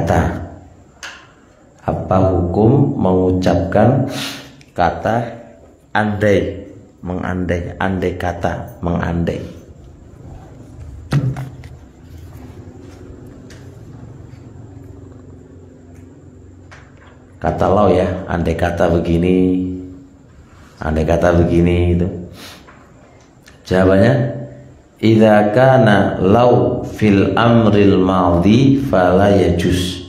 kata. Apa hukum mengucapkan kata andai, mengandai, andai kata, mengandai? Kata lau ya, andai kata begini, andai kata begini itu. Jawabannya, idza kana lau fil amril madhi fala yajuz.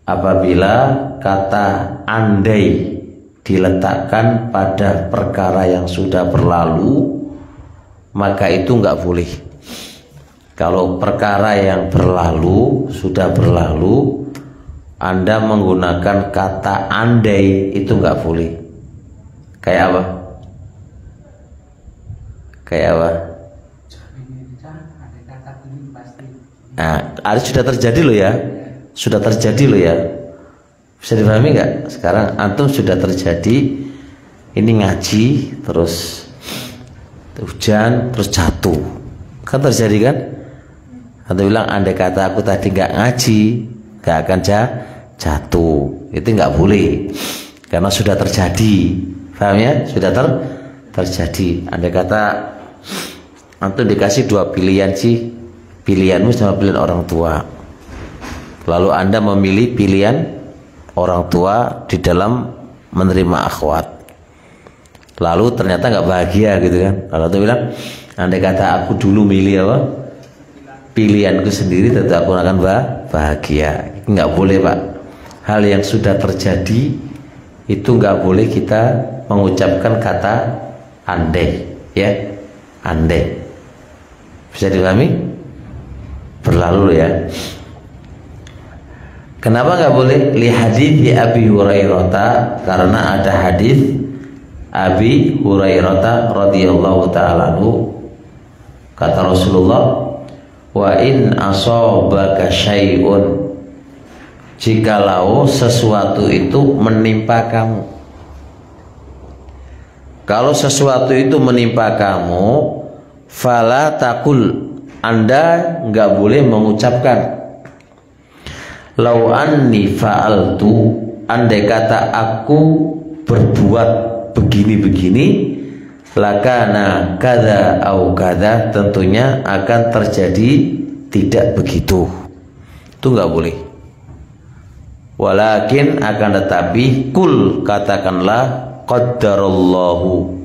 Apabila kata andai diletakkan pada perkara yang sudah berlalu, maka itu enggak boleh. Kalau perkara yang berlalu, sudah berlalu, Anda menggunakan kata andai, itu enggak boleh. Kayak apa? Kayak apa? Nah, ada sudah terjadi loh ya. Sudah terjadi loh ya. Bisa dipahami nggak? Sekarang antum sudah terjadi, ini ngaji terus hujan terus jatuh, kan terjadi kan? Antum bilang andai kata aku tadi nggak ngaji, nggak akan jatuh. Itu nggak boleh karena sudah terjadi. Paham ya? Sudah terjadi. Andai kata antum dikasih dua pilihan sih, pilihanmu sama pilihan orang tua, lalu Anda memilih pilihan orang tua di dalam menerima akhwat, lalu ternyata nggak bahagia gitu kan. Kalau tuh bilang, andai kata aku dulu milih apa, pilihanku sendiri, tentu aku akan bahagia. Nggak boleh Pak. Hal yang sudah terjadi itu nggak boleh kita mengucapkan kata andai, ya, andai. Bisa dipahami? Berlalu ya. Kenapa nggak boleh? Li hadits Abi Hurairah, karena ada hadis Abi Hurairah radhiyallahu taala anhu, kata Rasulullah, wa in asabaka syai'un, jikalau sesuatu itu menimpa kamu. Kalau sesuatu itu menimpa kamu, fala taqul, Anda nggak boleh mengucapkan lau anni fa'altu, andai kata aku berbuat begini-begini, lakana kada au kada, tentunya akan terjadi tidak begitu. Itu nggak boleh. Walakin, akan tetapi, kul, katakanlah, qaddarallahu,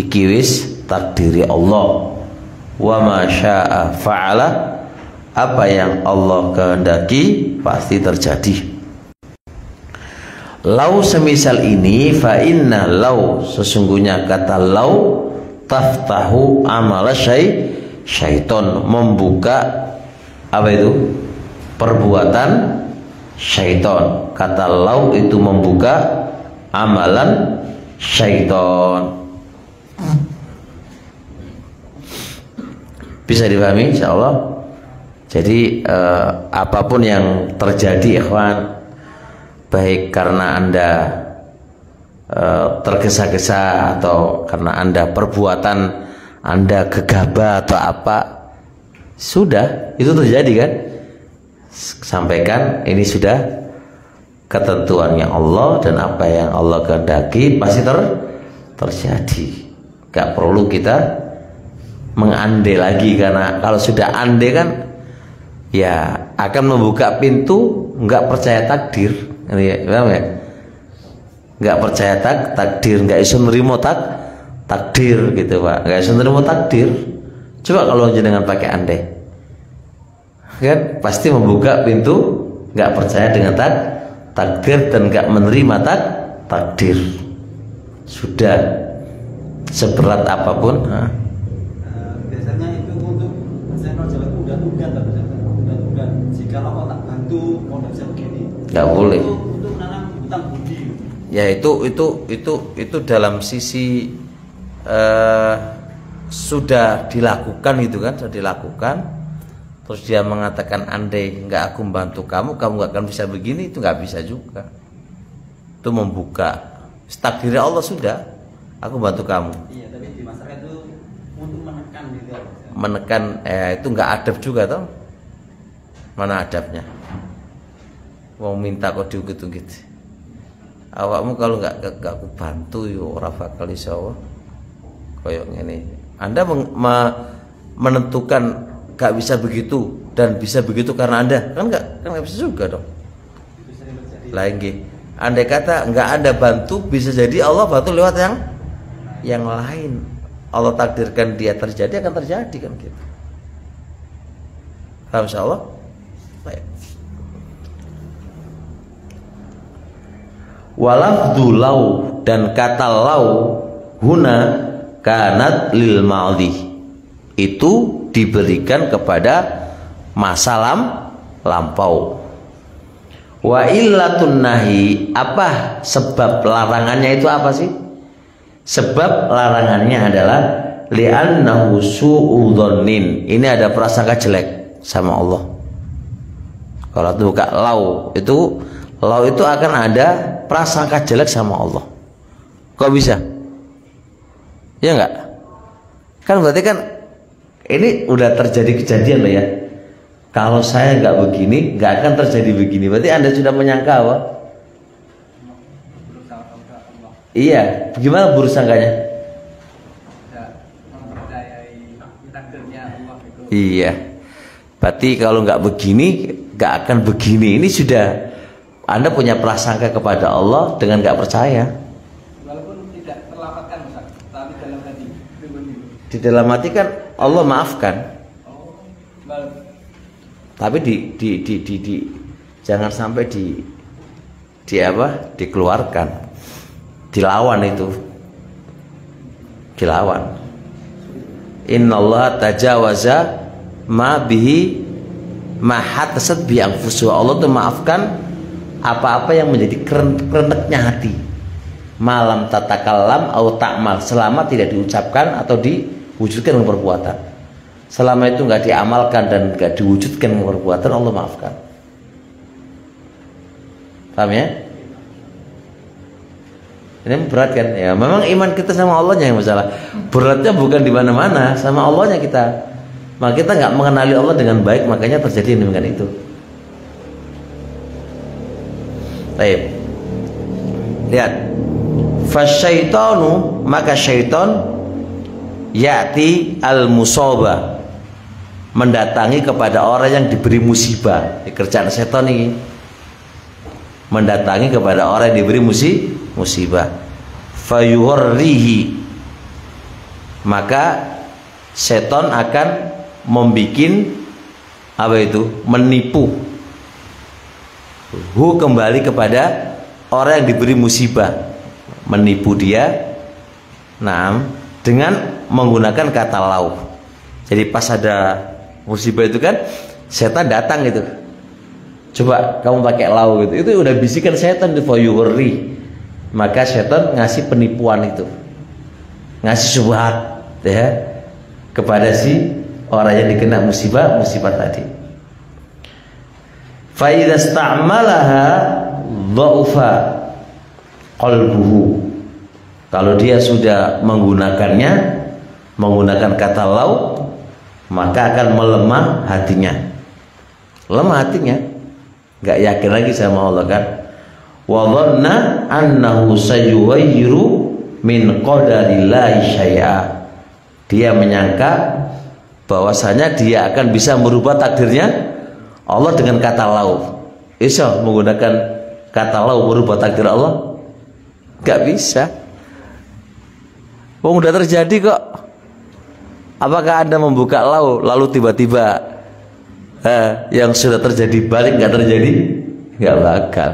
iki wis takdiri Allah, wa ma syaa fa'ala, apa yang Allah kehendaki pasti terjadi. Lau semisal ini, fa inna lau, sesungguhnya kata lau, taftahu amala syaiton, membuka apa itu? Perbuatan syaiton. Kata lau itu membuka amalan syaiton. Bisa dipahami insyaallah. Jadi apapun yang terjadi ikhwan, baik karena Anda tergesa-gesa atau karena Anda perbuatan Anda gegabah atau apa, sudah itu terjadi kan, sampaikan ini sudah ketentuannya Allah, dan apa yang Allah kehendaki pasti terjadi. Gak perlu kita mengandai lagi, karena kalau sudah andai kan ya akan membuka pintu nggak percaya takdir, paham ya? Nggak percaya takdir, nggak iso nerimo takdir gitu Pak, nggak iso nerimo takdir. Coba kalau jenengan pakai andai, kan pasti membuka pintu nggak percaya dengan takdir dan nggak menerima takdir. Sudah seberat apapun. Biasanya itu untuk channel jalan udah jika lo tak bantu mau bisa begini, nggak boleh. Untuk menanam hutang budi. Ya itu dalam sisi sudah dilakukan itu kan, sudah dilakukan. Terus dia mengatakan andai nggak aku membantu kamu nggak akan bisa begini, itu nggak bisa juga. Itu membuka takdir Allah, sudah aku bantu kamu. Iya, tapi di masyarakat itu untuk menekan gitu. Menekan itu nggak adab juga toh. Mana adabnya? Wong minta kok diungkit-ungkit. Awakmu kalau nggak aku bantu yo ora bakal iso koyo ngene. Anda menentukan gak bisa begitu dan bisa begitu karena Anda kan nggak bisa juga dong. Lagi, andai kata nggak Anda bantu, bisa jadi Allah bantu lewat yang lain. Allah takdirkan dia terjadi akan terjadi kan gitu. Paham insyaallah? Baik. Walafdu lau dan kata lau huna kanat lil madhi itu diberikan kepada masa lampau. Wa illatun nahi, apa sebab larangannya itu apa sih? Sebab larangannya adalah li'annahu su'udzonin. Ini ada prasangka jelek sama Allah. Kalau itu buka lau itu akan ada prasangka jelek sama Allah. Kok bisa? Ya enggak? Kan berarti kan ini udah terjadi kejadian loh ya. Kalau saya nggak begini, nggak akan terjadi begini. Berarti Anda sudah menyangka apa? Iya, gimana bersangkanya? Iya, berarti kalau nggak begini, nggak akan begini. Ini sudah Anda punya prasangka kepada Allah dengan nggak percaya. Walaupun tidak terlafalkan, tapi dalam hati. Di dalam hati kan Allah maafkan. Tapi jangan sampai dikeluarkan, dilawan itu, dilawan. Innallaha tajawaza ma bihi ma hatasat bi anfusuh. Allah tuh maafkan apa-apa yang menjadi kereneknya hati. Malam tatakallam au ta'mal, selama tidak diucapkan atau diwujudkan dengan perbuatan. Selama itu nggak diamalkan dan nggak diwujudkan dengan perbuatan, Allah maafkan. Paham ya? Ini berat kan? Ya, memang iman kita sama Allahnya yang masalah. Beratnya bukan di mana-mana, sama Allahnya kita. Maka kita nggak mengenali Allah dengan baik, makanya terjadi demikian itu. Baik. Lihat. Fasyaitanu, maka syaitan ya'ti al-musabah, mendatangi kepada orang yang diberi musibah. Kerjaan setan ini mendatangi kepada orang yang diberi musibah. Fayuhrihi, maka setan akan membikin apa itu? Menipu. Kembali kepada orang yang diberi musibah, menipu dia. Nah, dengan menggunakan kata lau. Jadi pas ada musibah itu kan setan datang gitu. Coba kamu pakai lau gitu. Itu udah bisikan setan di fayuhri. Maka setan ngasih penipuan itu. Ngasih subhat ya kepada si orang yang dikena musibah tadi. Fa idza sta'malaha dha'ufa qalbuhu. Kalau dia sudah menggunakannya, menggunakan kata lau, maka akan melemah hatinya. Lemah hatinya, nggak yakin lagi sama Allah kan. Wa dhanna annahu sayughayyiru min qadarillahi syai'a. Dia menyangka bahwasanya dia akan bisa merubah takdirnya Allah dengan kata lau. Bisa menggunakan kata lau merubah takdir Allah? Nggak bisa. Wong udah terjadi kok. Apakah Anda membuka lau lalu tiba-tiba yang sudah terjadi balik nggak terjadi? Nggak bakal.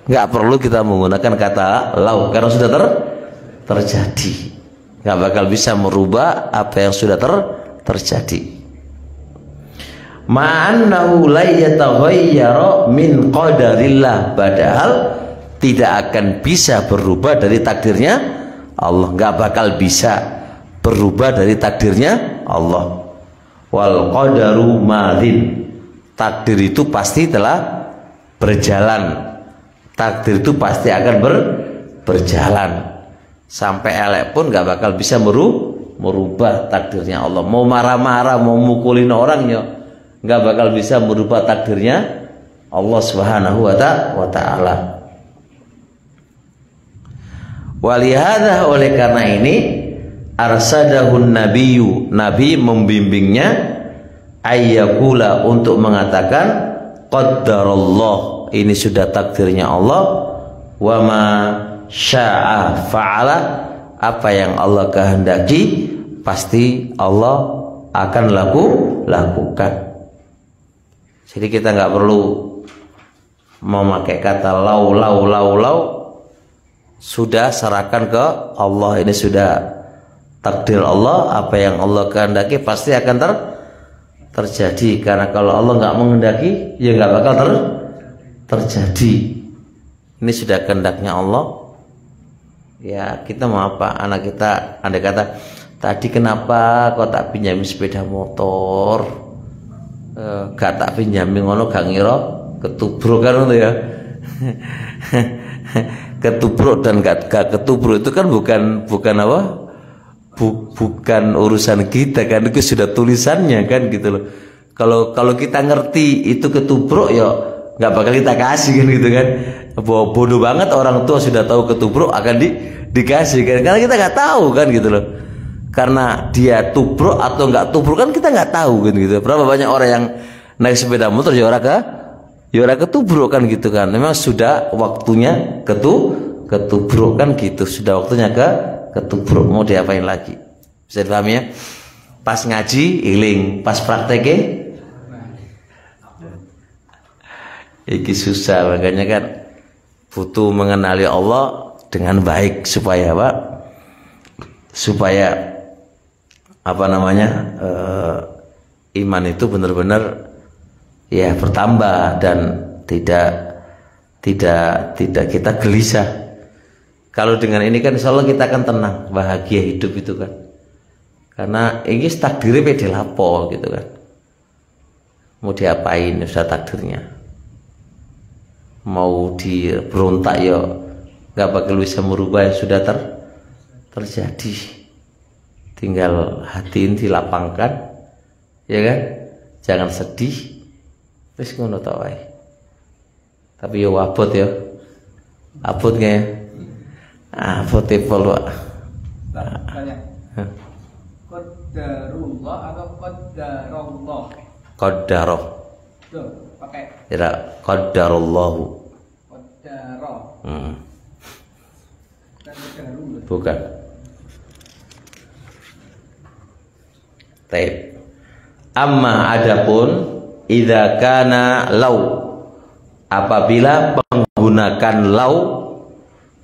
Nggak perlu kita menggunakan kata lau karena sudah terjadi. Nggak bakal bisa merubah apa yang sudah terjadi. Ma'annahu la yataghayyara min qadarillah, padahal tidak akan bisa berubah dari takdirnya Allah, nggak bakal bisa berubah dari takdirnya Allah. Wal qadaru madhin, takdir itu pasti telah berjalan. Takdir itu pasti akan berjalan. Sampai elek pun nggak bakal bisa merubah takdirnya Allah. Mau marah-marah, mau mukulin orang ya, nggak bakal bisa merubah takdirnya Allah Subhanahu wa ta'ala. Walihada, oleh karena ini, arsadahun nabiyyu, nabi membimbingnya, ayyakula, untuk mengatakan qaddarallah, ini sudah takdirnya Allah, wa ma syaa fa'ala, apa yang Allah kehendaki pasti Allah akan lakukan. Jadi kita nggak perlu memakai kata lau, sudah serahkan ke Allah. Ini sudah takdir Allah, apa yang Allah kehendaki pasti akan terjadi. Karena kalau Allah nggak menghendaki, ya nggak bakal terjadi. Ini sudah kehendaknya Allah. Ya kita mau apa? Anak kita andai kata, tadi kenapa kau tak pinjamin sepeda motor? Gak tak pinjamin ngono, gak ngira ketubruk kan itu ya. Ketubruk dan gak ketubruk itu kan bukan apa? Bukan urusan kita kan, itu sudah tulisannya kan gitu loh. Kalau kita ngerti itu ketubruk, ya nggak bakal kita kasih kan gitu kan. Bodoh banget orang tua sudah tahu ketubruk akan dikasih kan, karena kita nggak tahu kan gitu loh. Karena dia tubruk atau nggak tubruk kan kita nggak tahu kan gitu. Berapa banyak orang yang naik sepeda motor ya orang ketubruk kan gitu kan. Memang sudah waktunya ketubruk kan gitu. Sudah waktunya ketubruk, mau diapain lagi? Bisa dipahami ya? Pas ngaji iling, pas prakteknya iki susah. Makanya kan butuh mengenali Allah dengan baik supaya apa? Supaya apa namanya, iman itu benar-benar ya bertambah dan tidak kita gelisah. Kalau dengan ini kan insya Allah kita akan tenang, bahagia hidup itu kan. Karena ini takdirnya pede lapo gitu kan. Mau diapain sudah takdirnya. Mau diberontak ya nggak bakal bisa merubah yang sudah terjadi. Tinggal hati ini dilapangkan, ya kan? Jangan sedih. Terus ngono ta wae. Tapi ya abot ya. Abot nggak ya? Abot polo. Tanya. Qadarullah atau qadarullah? Qadarah. Tuh, pakai. Tidak, qadarullahu. Qadarah. Bukan. Taib. Amma adapun idza kana lau, apabila menggunakan lau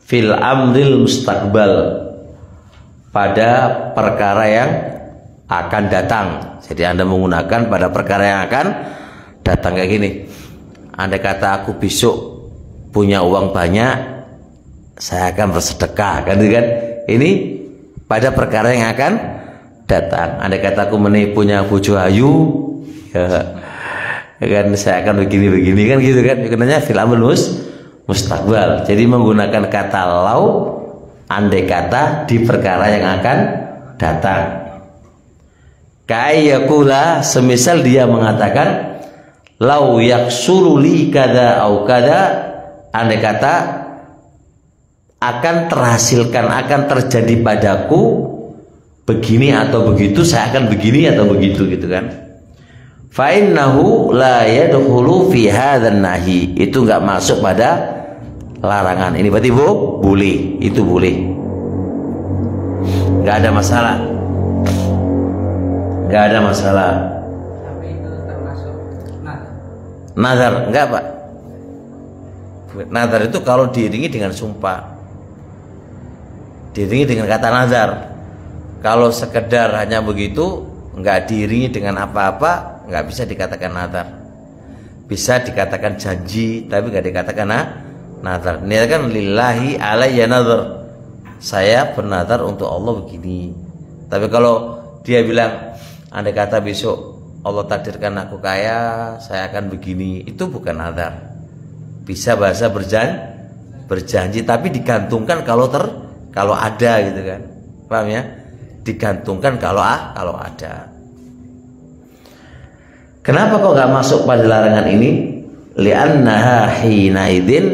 fil amril mustaqbal, pada perkara yang akan datang. Jadi Anda menggunakan pada perkara yang akan datang kayak gini. Andai kata aku besok punya uang banyak, saya akan bersedekah kan, ini pada perkara yang akan datang. Andai kata aku punya bojo ayu, ya kan saya akan begini kan gitu kan. Kenanya fil amrul mustaqbal. Jadi menggunakan kata lau andai kata di perkara yang akan datang. Kayakula, semisal dia mengatakan lau yaksuru li kada au kada, andai kata akan terhasilkan, akan terjadi padaku begini atau begitu, saya akan begini atau begitu gitu kan. Fa innahu la yadkhulu fi hadzal nahi, itu enggak masuk pada larangan. Ini berarti boleh, itu boleh. Enggak ada masalah. Enggak ada masalah. Tapi itu termasuk nazar, enggak Pak? Nazar itu kalau diiringi dengan sumpah, diiringi dengan kata nazar. Kalau sekedar hanya begitu, enggak diiringi dengan apa-apa, enggak bisa dikatakan nazar. Bisa dikatakan janji, tapi enggak dikatakan nazar. Ini kan lillahi alayya nazar, saya bernazar untuk Allah begini. Tapi kalau dia bilang andai kata besok Allah takdirkan aku kaya, saya akan begini, itu bukan nazar. Bisa bahasa berjanji, tapi digantungkan kalau ada gitu kan. Paham ya? Digantungkan kalau ada. Kenapa kok nggak masuk pada larangan ini? Li'annaha hina idzin,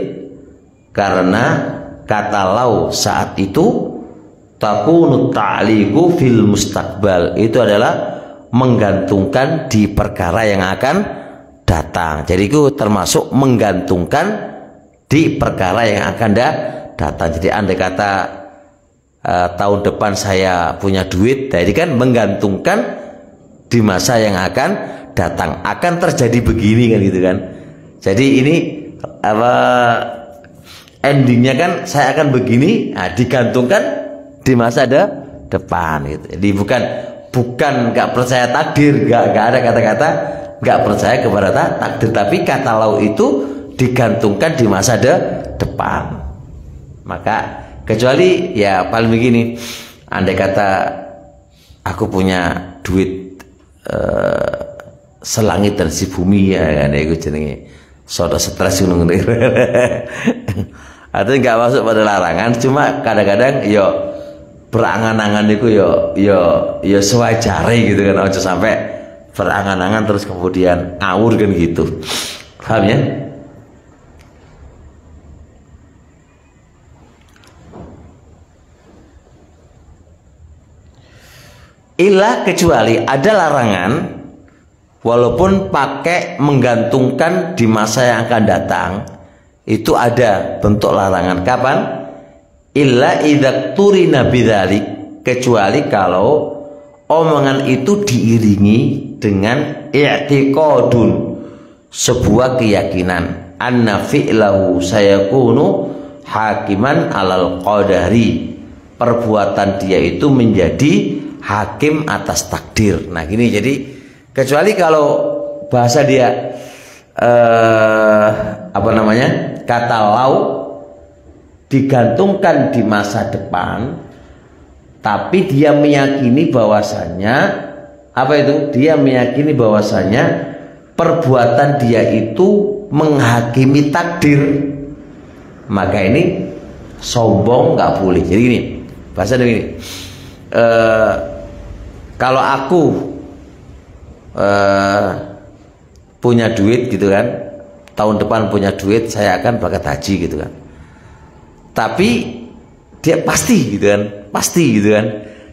karena kata lau saat itu takunu ta'liqu fil mustaqbal, itu adalah menggantungkan di perkara yang akan datang. Jadi itu termasuk menggantungkan di perkara yang akan datang. Jadi andai kata tahun depan saya punya duit, jadi kan menggantungkan di masa yang akan datang, akan terjadi begini kan gitu kan. Jadi ini apa endingnya kan saya akan begini, nah, digantungkan di masa depan gitu. Jadi bukan nggak percaya takdir, nggak ada kata-kata nggak percaya kepada takdir, tapi kata lau itu digantungkan di masa depan. Maka kecuali ya paling begini, andai kata aku punya duit selangit dan si bumi ya kan, itu jenenge soda stres gunung artinya nggak masuk pada larangan, cuma kadang-kadang yo berangan-angan itu yo sewajare gitu kan, aja sampai berangan-angan terus kemudian ngawur kan gitu, paham ya? Ilah kecuali ada larangan walaupun pakai menggantungkan di masa yang akan datang, itu ada bentuk larangan. Kapan? Illa idza turina bidzalik, kecuali kalau omongan itu diiringi dengan i'tiqadun, sebuah keyakinan, anna fi'lahu sayakunu hakiman alal qadari, perbuatan dia itu menjadi hakim atas takdir. Nah gini, jadi kecuali kalau bahasa dia apa namanya, kata lau digantungkan di masa depan, tapi dia meyakini bahwasannya apa itu? Dia meyakini bahwasannya perbuatan dia itu menghakimi takdir. Maka ini sombong, nggak boleh. Jadi gini, bahasa begini. Kalau aku punya duit gitu kan, tahun depan punya duit, saya akan berangkat haji gitu kan. Tapi dia pasti gitu kan, pasti gitu kan.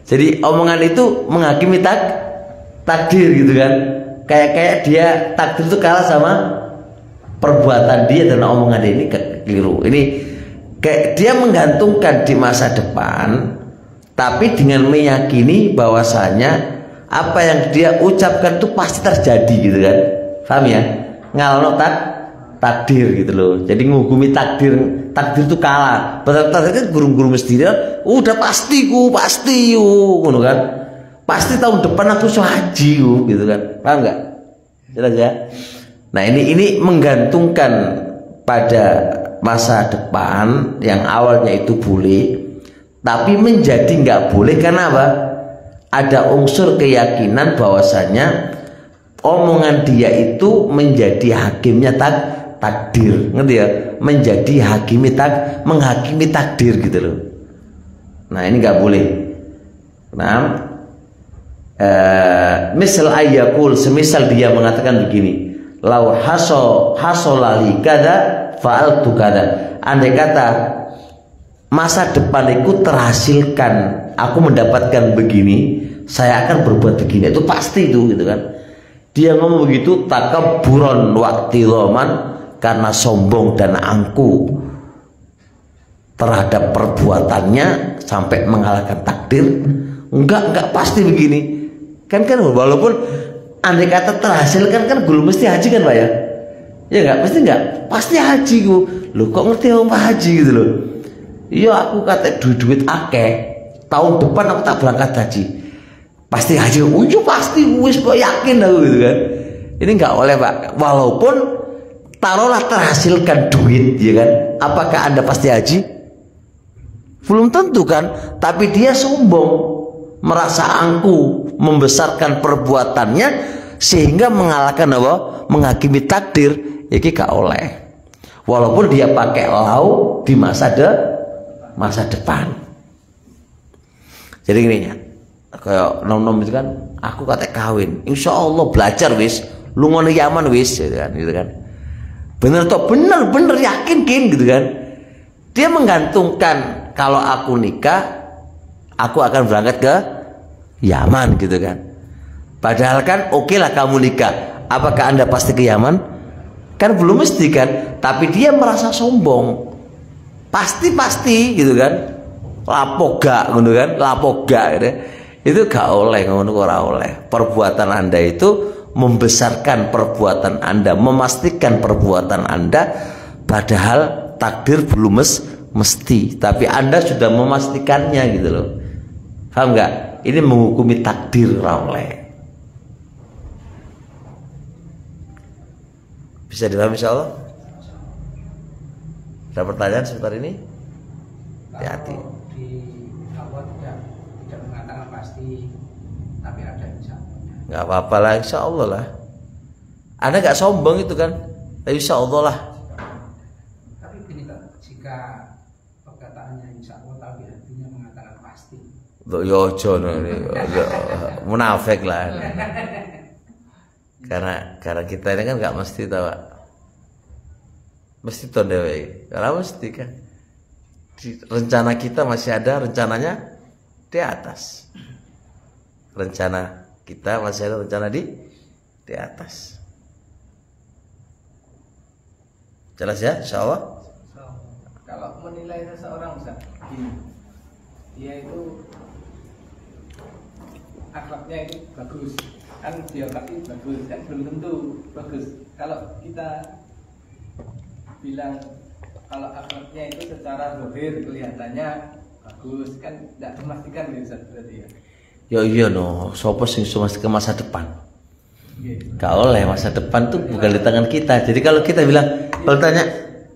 Jadi omongan itu menghakimi takdir gitu kan. Kayak dia takdir itu kalah sama perbuatan dia, dan omongan dia ini keliru. Ini kayak dia menggantungkan di masa depan, tapi dengan meyakini bahwasanya apa yang dia ucapkan itu pasti terjadi gitu kan. Paham ya? Ngalno takdir gitu loh. Jadi menghukumi takdir itu kalah. Takdir kan guru-guru mesti udah pasti ngono kan. Pasti tahun depan aku haji gitu kan. Paham enggak? Jelas ya? Nah, ini menggantungkan pada masa depan yang awalnya itu boleh, tapi menjadi nggak boleh karena apa? Ada unsur keyakinan bahwasanya omongan dia itu menjadi hakimnya takdir, ngerti ya? Menjadi menghakimi takdir gitu loh. Nah ini nggak boleh. Nah, misal ayakul, semisal dia mengatakan begini, lau hasolali kada fa'altu kada. Andai kata masa depan itu terhasilkan, aku mendapatkan begini, saya akan berbuat begini, itu pasti itu gitu kan. Dia ngomong begitu takabburon waqtiroman, karena sombong dan angku terhadap perbuatannya sampai mengalahkan takdir. Enggak pasti begini. Kan walaupun andai kata terhasilkan kan belum mesti haji kan Pak ya? Ya enggak pasti haji ku. Loh kok ngerti om Pak haji gitu loh. Iya aku kata duit akeh, tahun depan aku tak berangkat haji, pasti haji. Ujuk pasti wis yakin aku gitu kan. Ini nggak oleh Pak. Walaupun taruhlah terhasilkan duit ya kan, apakah Anda pasti haji? Belum tentu kan. Tapi dia sombong, merasa angku, membesarkan perbuatannya sehingga mengalahkan apa? Menghakimi takdir. Iki gak oleh. Walaupun dia pakai lau di masa depan. Jadi gini ya, kayak nom-nom itu kan, aku kata kawin, insya Allah belajar wis lu ngono Yaman wis gitu kan. Bener toh, bener yakin gitu kan. Dia menggantungkan kalau aku nikah, aku akan berangkat ke Yaman gitu kan. Padahal kan oke lah kamu nikah, apakah Anda pasti ke Yaman? Kan belum mesti kan. Tapi dia merasa sombong, pasti gitu kan. Lapo gak gitu kan, lapo gak gitu. Itu gak oleh, ngono ora oleh. Perbuatan Anda itu membesarkan perbuatan Anda, memastikan perbuatan Anda, padahal takdir belum mesti, tapi Anda sudah memastikannya gitu loh. Paham gak? Ini menghukumi takdir ora oleh. Bisa dipahami insyaallah? Ada pertanyaan seputar ini? Hati-hati. Allah tidak mengatakan pasti, tapi ada insya Allah. Nggak apa-apa lah, insya Allah lah. Anda nggak sombong itu kan, tapi insya Allah lah. Tapi gini Pak, jika perkataannya insya Allah tapi hatinya mengatakan pasti. Yo munafik lah. Karena kita ini kan nggak mesti tahu, mesti tahu dewe. Karena mesti kan. Rencana kita masih ada, rencananya di atas. Rencana kita masih ada, rencana di atas. Jelas ya, insya Allah. Kalau menilai seseorang Ustaz, dia itu akhlaknya itu bagus, kan dia tapi bagus, kan belum tentu bagus. Kalau kita bilang kalau akhlaknya itu secara zahir kelihatannya bagus, kan tidak memastikan gitu berarti ya. Ya iya no, sopo sing memastikan masa depan. Gak oleh, masa depan tuh bukan di tangan kita. Jadi kalau kita bilang, kalau tanya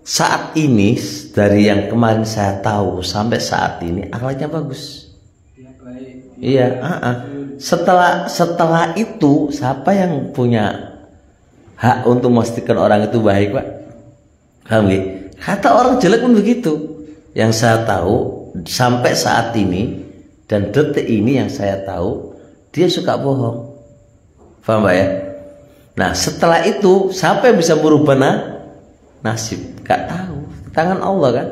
saat ini dari yang kemarin saya tahu sampai saat ini akhlaknya bagus. Dia baik. Iya, Setelah itu siapa yang punya hak untuk memastikan orang itu baik, Pak? Paham gak? Kata orang jelek pun begitu. Yang saya tahu sampai saat ini dan detik ini yang saya tahu, dia suka bohong. Paham Pak ya? Nah setelah itu siapa yang bisa merubah nasib? Gak tahu. Tangan Allah kan.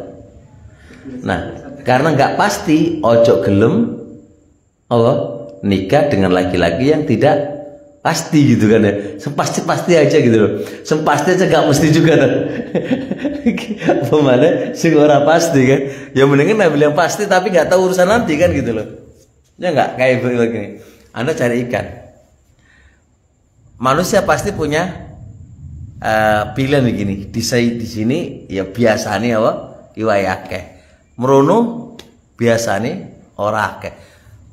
Nah karena gak pasti, ojo gelem Allah nikah dengan laki-laki yang tidak pasti gitu kan ya. Sempasti aja gitu loh. Sempasti aja gak mesti juga tuh. Pemana sing ora pasti kan. Ya mendingan ambil yang pasti tapi gak tahu urusan nanti kan gitu loh. Ya enggak kayak begini. Anda cari ikan. Manusia pasti punya pilihan begini. Di sini ya biasanya apa? Iwai akeh. Merono biasanya ora akeh.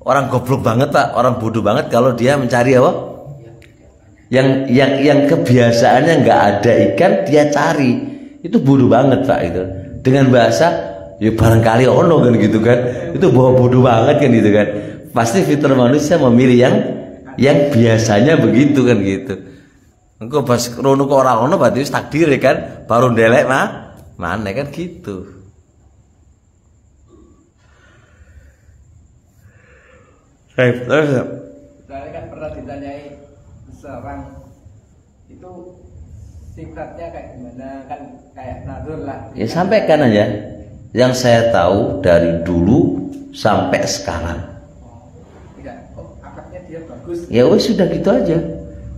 Orang goblok banget Pak, orang bodoh banget kalau dia mencari apa? Yang kebiasaannya nggak ada ikan dia cari, itu bodoh banget Pak itu. Dengan bahasa ya barangkali ono kan gitu kan, itu bodoh banget kan gitu kan. Pasti fitur manusia memilih yang biasanya begitu kan gitu. Engko pas rono kok ora ono berarti wis takdir kan, baru ndelek mana kan gitu. Terus Saya kan pernah ditanyai seorang itu sifatnya kayak gimana, kan kayak nadur lah. Ya sampaikan aja yang saya tahu dari dulu sampai sekarang. Tidak, akhlaknya dia bagus. Ya wes sudah gitu aja.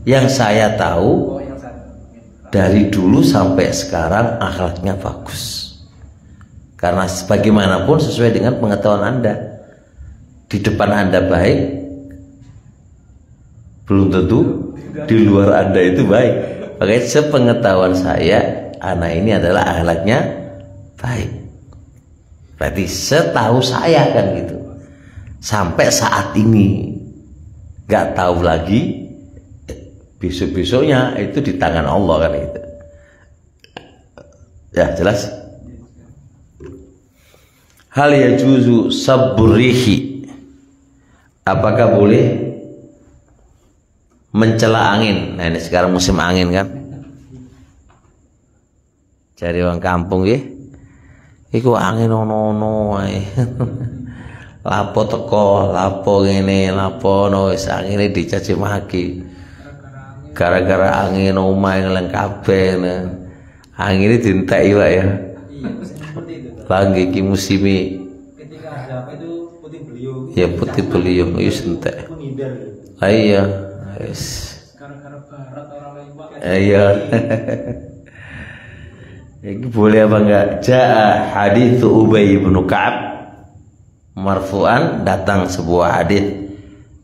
Yang saya tahu Yang satu. dari dulu sampai sekarang akhlaknya bagus. Karena sebagaimanapun sesuai dengan pengetahuan Anda. Di depan Anda baik, belum tentu di luar Anda itu baik. Makanya sepengetahuan saya, anak ini adalah akhlaknya baik. Berarti setahu saya kan gitu. Sampai saat ini nggak tahu lagi, besok-besoknya itu di tangan Allah kan itu. Ya jelas. Hal yajuzu sabburihi. Apakah boleh mencela angin? Nah ini sekarang musim angin kan. Cari orang kampung ya. Iku angin ono ae. Lapo teko, lapo ngene, lapo no wis angine dicaci maki. Gara-gara angin gara-gara angin omah ngeleng kabeh. Angin ini dintek Pak ya. Iya, seperti itu. Bang iki musimi Ketika ada apa itu puting beliung. ya putih beliung ieu entek. Menghindar. Iya, wis. Gara-gara barat orang lain Pak. Iya. Ini boleh apa enggak? Ja'a hadits Ubay bin Ka'ab marfu'an, datang sebuah hadis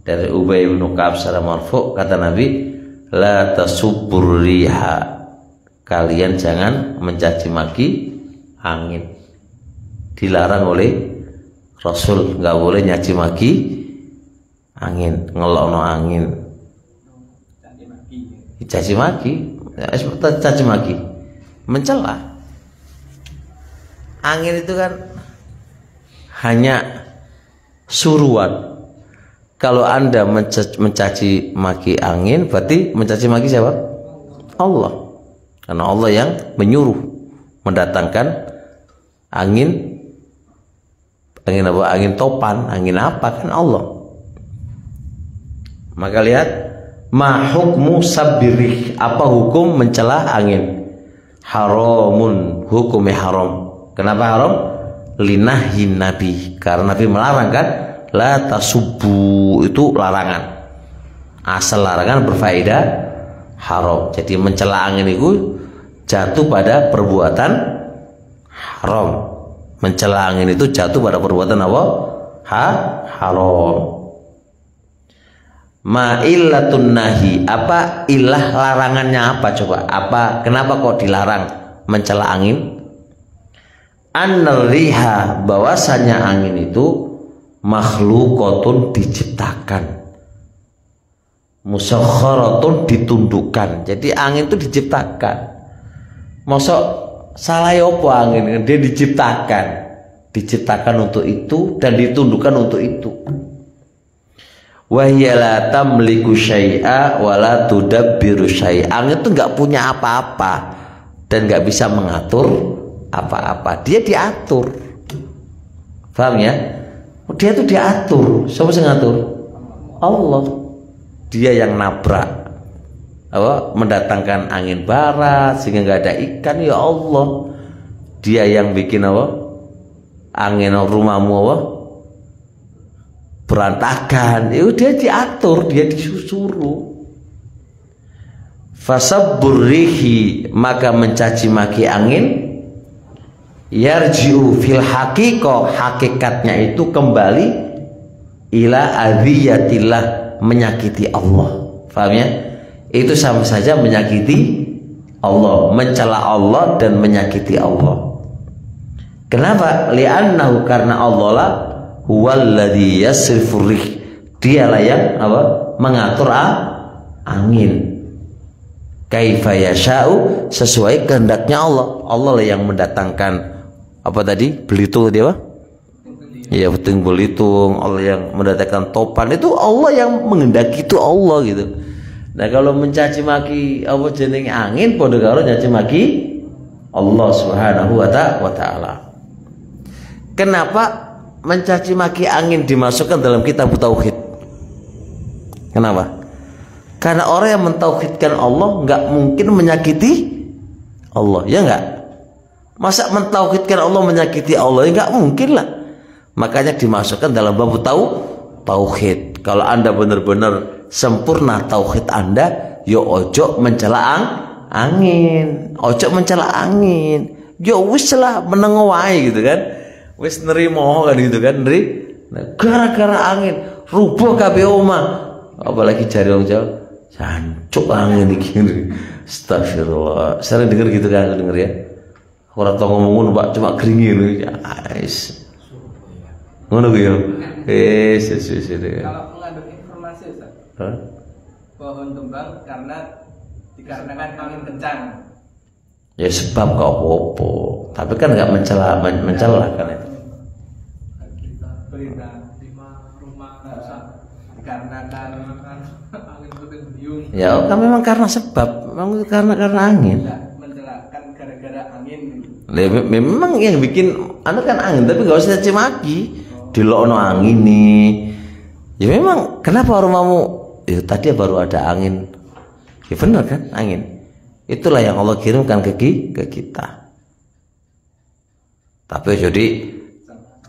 dari Ubay bin Ka'ab secara marfu', kata Nabi, la tasubbur riha, kalian jangan mencaci maki angin. Dilarang oleh Rasul, nggak boleh nyaci maki angin, ngelokno angin. Caci maki, caci maki, mencela. Angin itu kan hanya suruhan. Kalau Anda mencaci maki angin, berarti mencaci maki siapa? Allah. Karena Allah yang menyuruh mendatangkan angin apa? Angin topan, angin apa, kan Allah. Maka lihat, ma hukmu sabbirih, apa hukum mencela angin? Haramun, hukumnya haram. Kenapa haram? Linahin Nabi, karena Nabi melarang kan, la tasubbu, itu larangan. Asal larangan berfaedah haram. Jadi mencela angin itu jatuh pada perbuatan haram. Mencela angin itu jatuh pada perbuatan apa? Haram. Ma illatun nahi, apa ilah larangannya apa coba? Apa, kenapa kok dilarang mencela angin? An-riha, bahwasanya angin itu makhlukotun, diciptakan, musakharatun, ditundukkan. Jadi angin itu diciptakan. Mosok salah apa angin? Dia diciptakan untuk itu dan ditundukkan untuk itu. Wa hiya la tamliku syai'a wa la tudabbiru syai'a. Angin itu nggak punya apa-apa dan nggak bisa mengatur apa-apa. Dia diatur. Paham ya? Dia itu diatur. Siapa yang ngatur? Allah. Dia yang nabrak, apa, mendatangkan angin barat sehingga nggak ada ikan, ya Allah. Dia yang bikin apa? Angin rumahmu apa? Berantakan. Itu dia diatur, dia disuruh. Fasabburrihi, maka mencaci maki angin, yarji'u fil haqiqah, hakikatnya itu kembali ila adhiyatillah, menyakiti Allah. Paham ya? Itu sama saja menyakiti Allah, mencela Allah dan menyakiti Allah. Kenapa? Li'annahu, karena Allah lah huwallazi yasrifur rih, dialah yang apa? Mengatur angin. Kaifa yasha'u, sesuai kehendaknya Allah. Allah lah yang mendatangkan apa tadi? Belitung tadi apa? Iya, puting belitung. Allah yang mendatangkan topan, itu Allah yang menghendaki, itu Allah gitu. Nah, kalau mencaci maki apa jeneng angin, padha karo nyaci maki Allah Subhanahu wa ta'ala. Kenapa mencaci maki angin dimasukkan dalam kitab tauhid? Kenapa? Karena orang yang mentauhidkan Allah nggak mungkin menyakiti Allah, ya nggak? Masa mentauhidkan Allah menyakiti Allah? Ya nggak mungkin lah. Makanya dimasukkan dalam bab tauhid. Kalau Anda benar-benar sempurna tauhid Anda, yo ojo mencela angin, ojo mencela angin. Yo wis lah meneng wae gitu kan. Wis nerimo kan gitu kan, nah, gara-gara angin rubuh kabeh omah. Apalagi jari wong Jawa, jancuk angin iki. Astagfirullah. Sering denger gitu kan, denger ya. Ora tau ngomong Pak, cuma geringi lho. Ais. Ngono ku yo. Kalau mengandung informasi Ustaz. Pohon tumbang dikarenakan angin kencang. Ya sebab kok apa-apa. Tapi kan enggak mencela kan itu. Berita 5 rumah rusak dikarenakan angin puting beliung. Ya kan memang karena sebab, memang karena angin. Mencela kan gara-gara angin. Memang yang bikin kan angin, tapi enggak usah caci maki. Dilokno angin nih. Ya memang kenapa rumahmu? Ya tadi baru ada angin Ya benar kan, angin. Itulah yang Allah kirimkan ke kita. Tapi jadi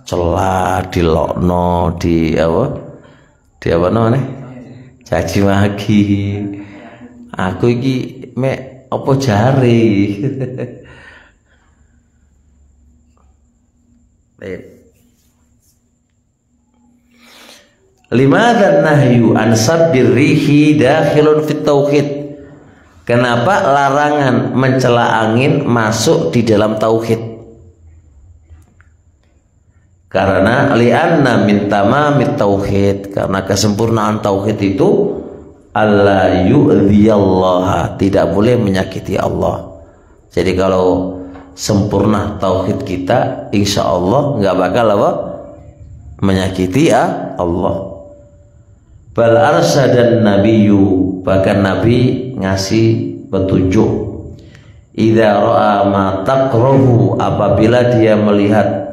celah, dilokno, di apa namanya? Caci maki. Aku iki mek apa jari. Limadhan nahyu an sabbir rihi dakhilun fit tauhid. Kenapa larangan mencela angin masuk di dalam tauhid? Karena li'anna min tamamit tauhid, karena kesempurnaan tauhid itu alla yu'dhiyallaha, tidak boleh menyakiti Allah. Jadi kalau sempurna tauhid kita, insya Allah nggak bakal apa? Menyakiti Allah. Bal arsadan nabiyyu, bahkan Nabi ngasih petunjuk. Idza ra'a ma takrahu, apabila dia melihat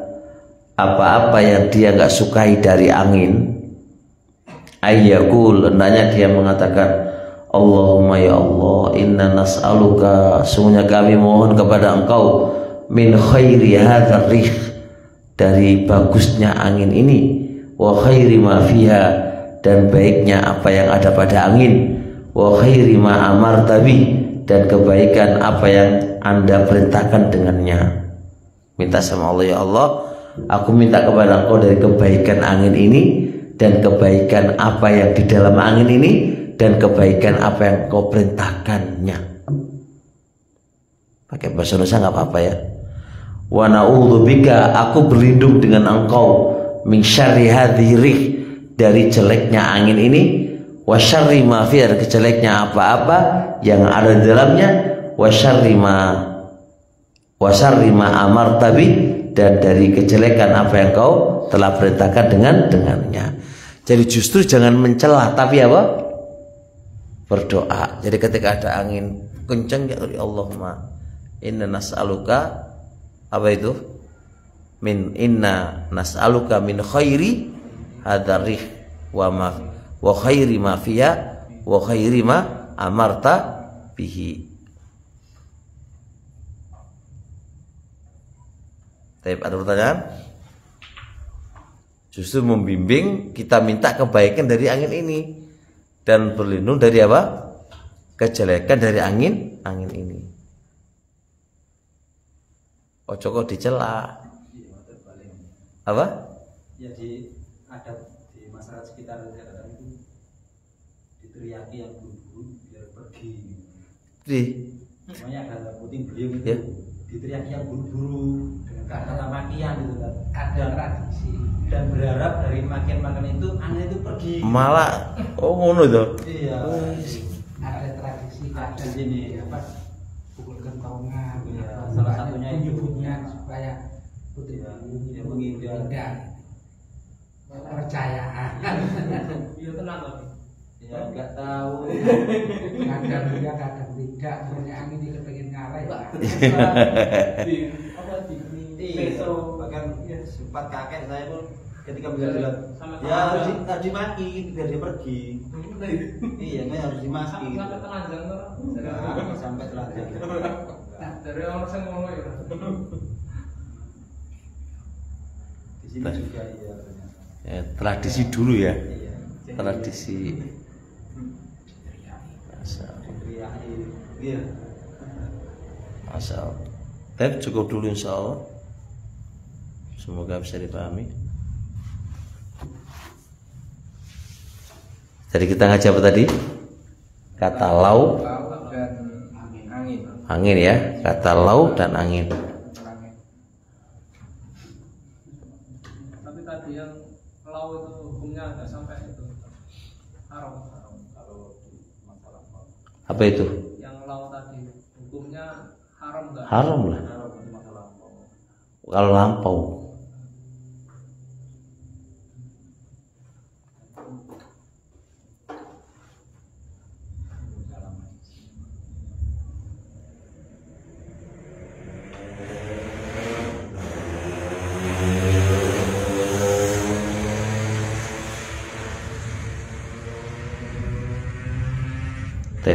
apa-apa yang dia nggak sukai dari angin, ayyakul, hendaknya dia mengatakan, Allahumma ya Allah, inna nas'aluka, sungguhnya kami mohon kepada Engkau, min khairi hadzal rih, dari bagusnya angin ini, wa khairi ma fiha, dan baiknya apa yang ada pada angin, wa khairi ma amarta bi, dan kebaikan apa yang Anda perintahkan dengannya. Minta sama Allah, ya Allah, aku minta kepada Engkau dari kebaikan angin ini, dan kebaikan apa yang di dalam angin ini, dan kebaikan apa yang Kau perintahkannya. Pakai bahasa Indonesia nggak apa-apa ya. Wa na'udzubika, aku berlindung dengan Engkau, min syarri hadhihi rih, dari jeleknya angin ini, wa syarri ma fiha, jeleknya apa-apa yang ada di dalamnya, wa syarri ma amarta bi, dan dari kejelekan apa yang Kau telah perintahkan dengannya. Jadi justru jangan mencela, tapi apa? Berdoa. Jadi ketika ada angin kencang, ya Allahumma inna nas'aluka, apa itu? Inna nas'aluka min khairi hadzal rih wa khairi ma fiha wa khairi ma amarta bihi. Ada pertanyaan? Justru membimbing kita minta kebaikan dari angin ini dan berlindung dari apa? Kejelekan dari angin ini. Ojo kok dicela. Apa? Ya ada di masyarakat sekitar kadang itu diteriaki yang buru-buru biar pergi. Namanya ada puting beliung itu. Ya. Diteriaki yang buru-buru dengan kata-kata makian gitu kan. Ada tradisi dan berharap dari makian-makian itu angin itu pergi. Malah ngono tuh. Iya. Ada tradisi ada sini apa? Pukul kentongan. Ya, salah satunya itu supaya putri yang menghindar kepercayaan. Iya tenang tapi. Ya nggak tahu. Kadang iya, kadang tidak. Soalnya angin ini kepengen ngalah ya. Bahkan sempat kakek saya pun ketika bilang ya harus dimaki biar dia pergi. Iya, nggak harus dimaki. Sampai telanjang tuh. Sampai telanjang. Dari orang saya ngomong ya. Di sini juga iya ternyata. Ya, tradisi dulu ya. Iya. Tradisi. Iya. Asal. Tapi cukup dulu insya Allah. Semoga bisa dipahami. Jadi kita ngaji apa tadi? Kata lau dan angin. Angin ya. Kata lau dan angin. Tapi tadi yang lau itu hukumnya nggak sampai itu haram. Kalau masalah Apa itu? yang lau tadi hukumnya haram nggak? Haram lah. Haram untuk masalah lampau. Kalau lampau.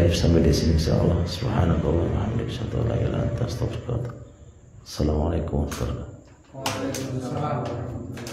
ini sampai di sini insyaallah. Subhanallah wa bihamdihi asyhadu an la ilaha illa anta astaghfiruka wa atubu ilaik. Assalamualaikum warahmatullahi wabarakatuh. Waalaikumsalam.